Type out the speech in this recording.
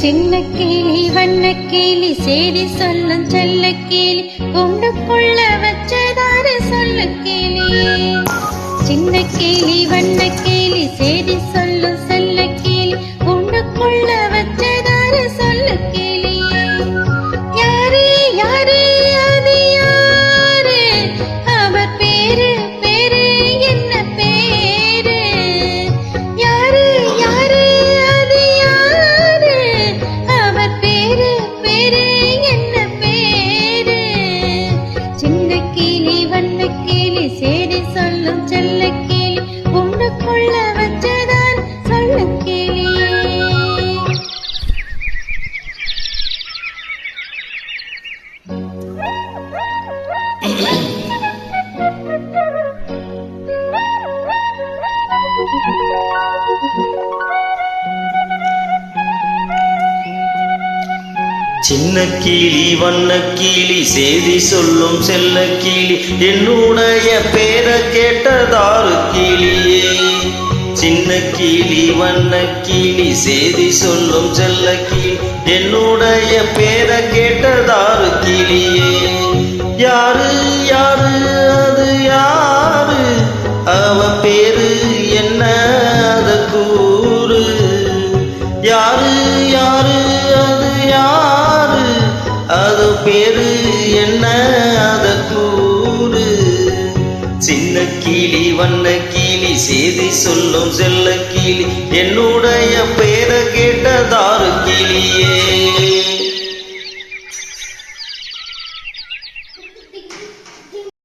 சின்ன கிளி வண்ண கிளி செய்தி சொல்லும் செல்ல கிளி கூண்டுக்குள்ள வச்சதாரு சொல்லு கிளி. சின்ன கிளி வண்ண கிளி செய்தி சொல்லும் செல்ல கிளி கூண்டுக்குள்ள வச்சதாரு சொல்லு கிளி. யாரு யாரு அது யாரு, அவர் பேரு பேரு என்ன பேரு. யாரு யாரு அது யாரு, அவர் பேரு பேரு என்ன பேரு. சின்ன கிளி வண்ண கிளி செய்தி சொல்லும் செல்ல கிளி கூண்டுக்குள்ள வச்சதான் சொல்லு கிளி. சின்ன கிளி வண்ண கிளி செய்தி சொல்லும் செல்ல கிளி என்னுடைய பேரை கேட்டதாரு கிளியே. சின்ன கிளி வண்ண கிளி செய்தி சொல்லும் செல்ல கிளி என்னுடைய பேரை கேட்டதாரு கிளியே. யாரு யாரு அது யாரு, அவ பேரு என்ன அத கூறு. யாரு யாரு அது யாரு, அது பேரு என்ன அத கூறு. சின்ன கிளி வண்ண கிளி செய்தி சொல்லும் செல்ல கிளி என்னுடைய